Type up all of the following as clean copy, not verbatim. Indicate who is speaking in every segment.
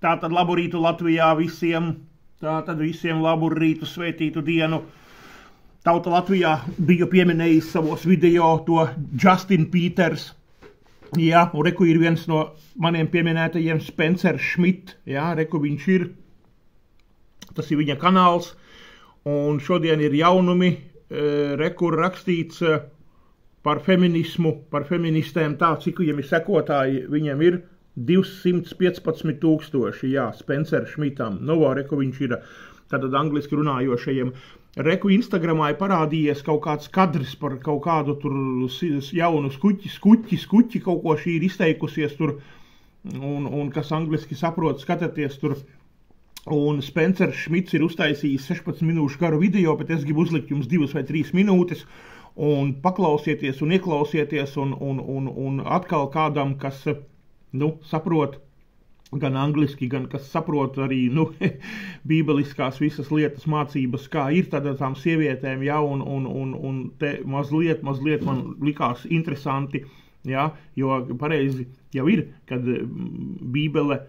Speaker 1: Tātad labu rītu Latvijā visiem, tātad visiem labu rītu, svētītu dienu. Tauta Latvijā biju pieminējis savos video to Justin Peters, jā, un reku ir viens no maniem pieminētajiem Spencer Schmidt, jā, reku viņš ir, tas ir viņa kanāls, un šodien ir jaunumi, reku rakstīts par feminismu, par feministēm tā, cik viņiem ir sekotāji, viņiem ir 215,000, jā, Spencer Schmidtam. Reku viņš ir tātad angliski runājošajiem. Reku Instagramā ir parādījies kaut kāds kadrs par kaut kādu tur jaunu skuķi, kaut ko šī ir izteikusies tur, un kas angliski saprot, skatāties tur. Un Spencer Schmidts ir uztaisījis 16 minūšu garu video, bet es gribu uzlikt jums 2 vai 3 minūtes, un paklausieties un ieklausieties, un atkal kādam, kas, saprot gan angliski, gan kas saprot arī, bībeliskās visas lietas mācības, kā ir tādām sievietēm, jā, un te mazliet man likās interesanti, jā, jo pareizi jau ir, kad Bībele,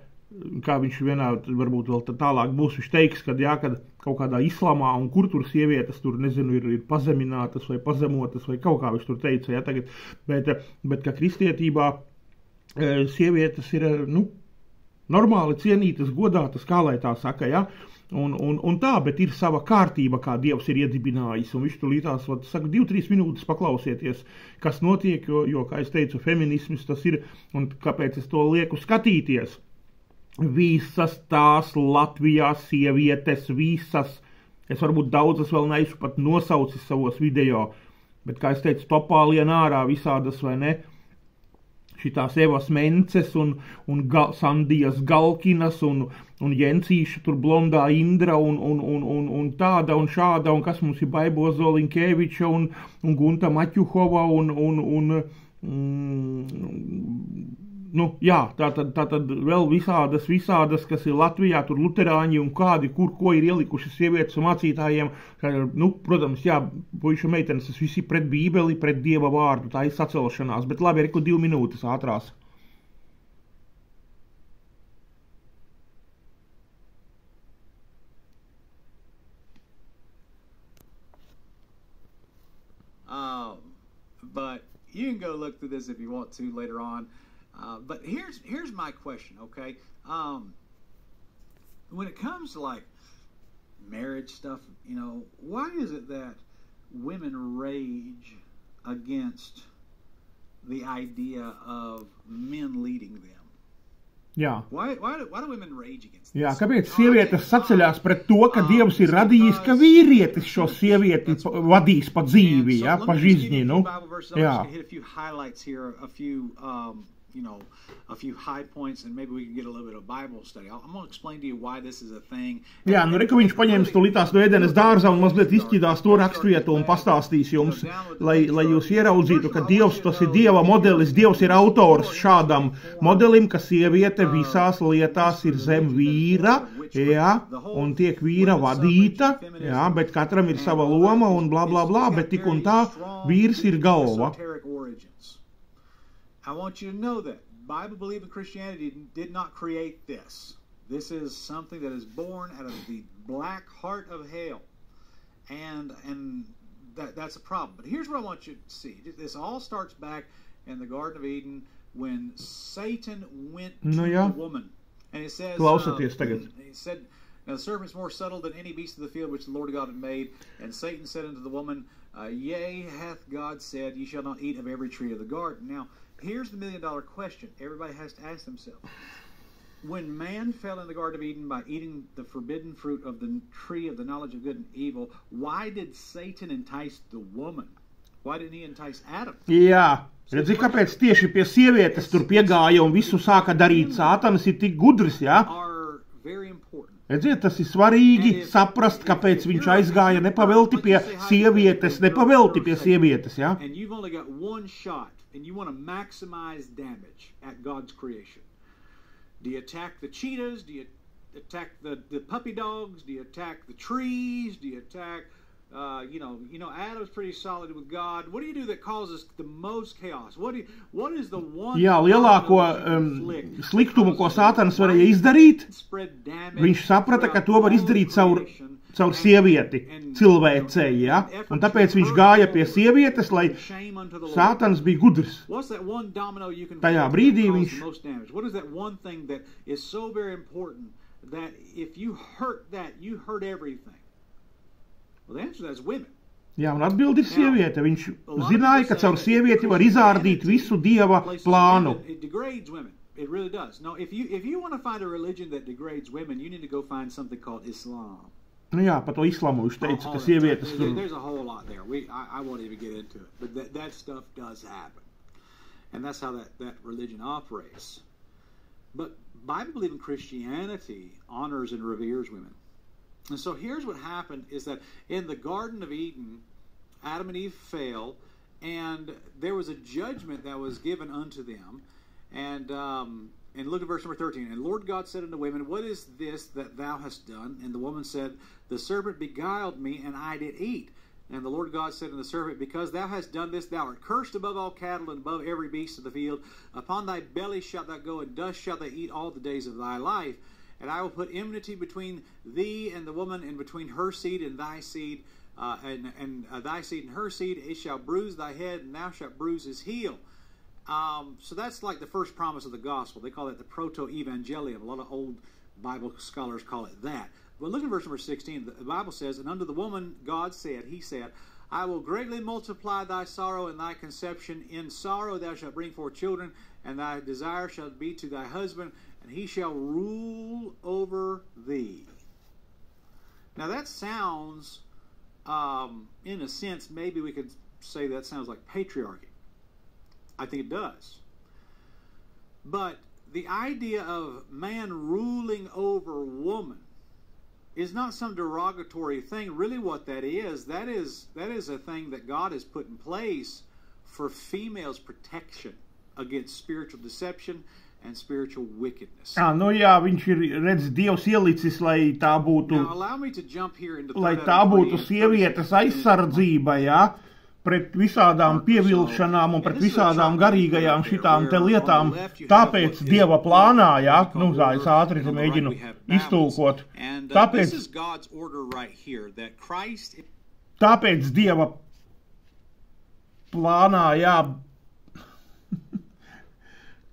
Speaker 1: kā viņš vienā, varbūt vēl tālāk būs, viņš teiks, kad kaut kādā islamā un kur tur sievietes tur, nezinu, ir pazeminātas vai pazemotas vai kaut kā viņš tur teica, jā, tagad, bet ka kristietībā sievietes ir, normāli cienītas, godātas, kā lai tā saka, jā, un tā, bet ir sava kārtība, kā Dievs ir iedibinājis, un viņš tur lītās, saka, 2-3 minūtes paklausieties, kas notiek, jo, kā es teicu, feminisms tas ir, un kāpēc es to lieku skatīties. Visas tās Latvijā sievietes, visas, es varbūt daudzas vēl neesmu pat nosaucis savos video, bet, kā es teicu, topā lien ārā visādas, vai ne, šitās Evas Mences un Sandijas Galkinas un Jensīša tur blondā Indra un tāda un šāda, un kas mums ir Baibo Zolinkeviča un Gunta Maķuhova jā, tātad vēl visādas, kas ir Latvijā, tur luterāņi un kādi, ko ir ielikuši sievietes un mācītājiem, protams, jā, puišu meitenes, tas visi pret Bībeli, pret Dieva vārdu, tā ir sacelšanās, bet labi, reku 2 minūtes ātrās.
Speaker 2: But you can go look through this if you want to later on. But here's my question, okay? When it comes to like marriage stuff, why is it that women rage against the idea of men leading them?
Speaker 1: Jā.
Speaker 2: Why do women rage against this?
Speaker 1: Jā, kāpēc sievietes saceļās pret to, ka Dievs ir radījis, ka vīrietis šo sievieti vadīs pa dzīvi, jā, pa žižņi, jā.
Speaker 2: A few high points, and maybe we can get a little bit of Bible study. I'm going to explain to you why this is a thing.
Speaker 1: Jā, reku viņš paņems to litās no Edenes dārza un mazliet izķidās to raksturietu un pastāstīs jums, lai jūs ieraudzītu, ka Dievs, tas ir Dieva modelis, Dievs ir autors šādam modelim, ka sieviete visās lietās ir zem vīra, jā, un tiek vīra vadīta, jā, bet katram ir sava loma un bla bla bla, bet tik un tā vīrs ir galva.
Speaker 2: I want you to know that Bible-believing Christianity did not create this. This is something that is born out of the black heart of hell. And that's a problem. But here's what I want you to see. This all starts back in the Garden of Eden when Satan went to the woman. And it says, he said, now the serpent is more subtle than any beast of the field which the Lord God had made. And Satan said unto the woman, Yea, hath God said, Ye shall not eat of every tree of the garden. Now, here's the $1 million question everybody has to ask themselves. When man fell in the Garden of Eden by eating the forbidden fruit of the tree of the knowledge of good and evil, why did Satan entice the woman? Why didn't he entice Adam?
Speaker 1: Jā, redzi, kāpēc tieši pie sievietes tur piegāja un visu sāka darīt Sātanis ir tik gudrs, jā? Redziet, tas ir svarīgi saprast, kāpēc viņš aizgāja nepavelti pie sievietes, jā?
Speaker 2: And you've only got one shot. And you want to maximize damage at God's creation. Do you attack the cheetahs? Do you attack the puppy dogs? Do you attack the trees? Do you attack Adam's pretty solid with God. What do you do that causes the most chaos? What is the one?
Speaker 1: Jā, lielāko sliktumu, ko Sātans varēja izdarīt, viņš saprata, ka to var izdarīt caur sievieti, cilvēcei, ja? Un tāpēc viņš gāja pie sievietes, lai Sātans bija gudrs. Tajā brīdī viņš...
Speaker 2: What is that one thing that is so very important that if you hurt that, you hurt everything? Well, the answer to that is women.
Speaker 1: Jā, un atbildi ir sieviete. Viņš zināja, ka caur sievieti var izārdīt visu Dieva plānu.
Speaker 2: It degrades women. It really does. No, if you want to find a religion that degrades women, you need to go find something called Islam.
Speaker 1: Nu jā, par to islamu viņš teica, ka sievietes tur...
Speaker 2: There's a whole lot there. I won't even get into it. But that stuff does happen. And that's how that religion operates. But Bible-believing Christianity honors and reveres women. And so here's what happened is that in the Garden of Eden, Adam and Eve fell, and there was a judgment that was given unto them. And look at verse number 13. And Lord God said unto women, what is this that thou hast done? And the woman said, the serpent beguiled me, and I did eat. And the Lord God said unto the serpent, because thou hast done this, thou art cursed above all cattle and above every beast of the field. Upon thy belly shalt thou go, and dust shalt thou eat all the days of thy life. And I will put enmity between thee and the woman, and between her seed and thy seed, and thy seed and her seed. It shall bruise thy head, and thou shalt bruise his heel. So that's like the first promise of the gospel. They call it the proto-evangelium. A lot of old Bible scholars call it that. But look at verse number 16. The Bible says, and unto the woman God said, he said, I will greatly multiply thy sorrow and thy conception. In sorrow thou shalt bring forth children, and thy desire shall be to thy husband, and he shall rule over thee. Now that sounds, in a sense, maybe we could say that sounds like patriarchy. I think it does. But the idea of man ruling over woman is not some derogatory thing. Really what that is a thing that God has put in place for females' protection against spiritual deception and spiritual wickedness.
Speaker 1: Nu jā, viņš ir, redz, Dievs ielicis, lai tā būtu,
Speaker 2: Now, allow me to jump here into
Speaker 1: lai tā būtu sievietes aizsardzība, jā, pret visādām pievilšanām un pret visādām garīgajām šitām te lietām. Tāpēc Dieva plānā, jā, nu, es ātri te mēģinu iztulkot. Tāpēc Dieva plānā, jā,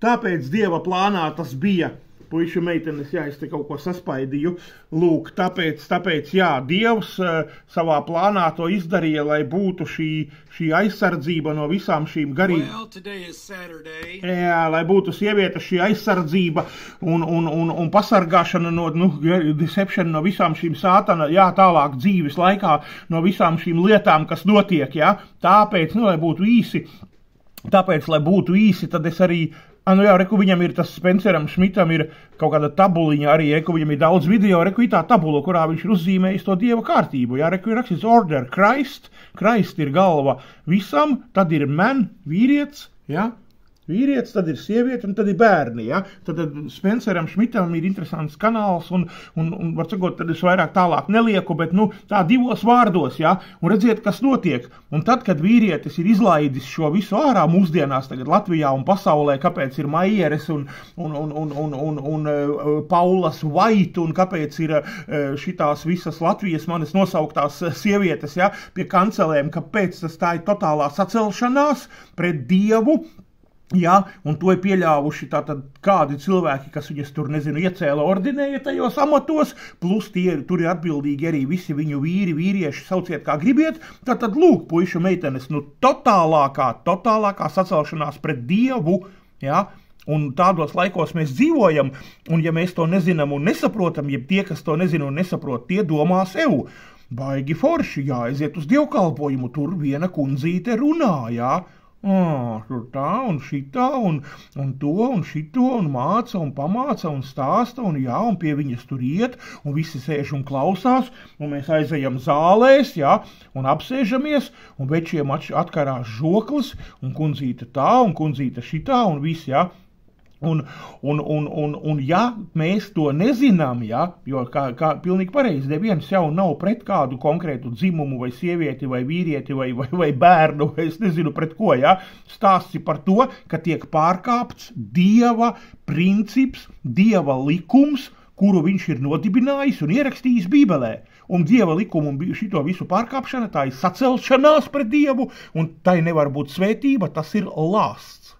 Speaker 1: tāpēc Dieva plānā tas bija, puiši meitenes, jā, es te kaut ko saspaidīju, lūk, tāpēc, jā, Dievs savā plānā to izdarīja, lai būtu šī aizsardzība no visām šīm jā, lai būtu sievietes šī aizsardzība un pasargāšana no, deception no visām šīm sātana, jā, tālāk dzīves laikā, no visām šīm lietām, kas notiek, jā, tāpēc, lai būtu īsi, tad es arī, jā, reku viņam ir tas Spenceram Šmitam ir kaut kāda tabuliņa arī, reku viņam ir daudz video, reku ir tā tabula, kurā viņš ir uzzīmējis to Dieva kārtību, jā, reku ir rakstīts order, Christ ir galva visam, tad ir man, vīrietis, jā, vīrietis, tad ir sieviete un tad ir bērni, ja? Tad Spenceram Šmitam ir interesants kanāls un var sakot, tad es vairāk tālāk nelieku, bet, tā divos vārdos, ja? Un redziet, kas notiek. Un tad, kad vīrietis ir izlaidis šo visu ārā mūsdienās tagad Latvijā un pasaulē, kāpēc ir Maieres un Paulas White un kāpēc ir šitās visas Latvijas manis nosauktās sievietes, ja? Pie kancelēm, kāpēc tas tā ir totālā sacelšanās pret Dievu. Jā, un to ir pieļāvuši tātad kādi cilvēki, kas viņas tur, iecēla ordinēja tajos amatos, plus tur ir atbildīgi arī visi viņu vīrieši, sauciet kā gribiet, tātad lūk, puišu meitenes, totālākā sacelšanās pret Dievu, jā, un tādos laikos mēs dzīvojam, un ja mēs to nezinām un nesaprotam, ja tie, kas to nezina un nesaprot, tie domā sev, baigi forši, jāaiziet uz dievkalpojumu, tur viena kundzīte runā, jā, tur tā un šitā un to un šito un māca un pamāca un stāsta un jā, un pie viņas tur iet un visi sēž un klausās un mēs aizejam zālēs, jā, un apsēžamies un večiem atkarās žoklis un kundzīte tā un kundzīte šitā un viss, jā. Un ja mēs to nezinām, ja, jo kā pilnīgi pareizi, neviens jau nav pret kādu konkrētu dzimumu vai sievieti vai vīrieti vai bērnu, vai es nezinu pret ko, ja, stāsti par to, ka tiek pārkāpts Dieva princips, Dieva likums, kuru viņš ir nodibinājis un ierakstījis Bībelē. Un Dieva likumu un šito visu pārkāpšana, tā ir sacelšanās pret Dievu, un tai nevar būt svētība, tas ir lāsts.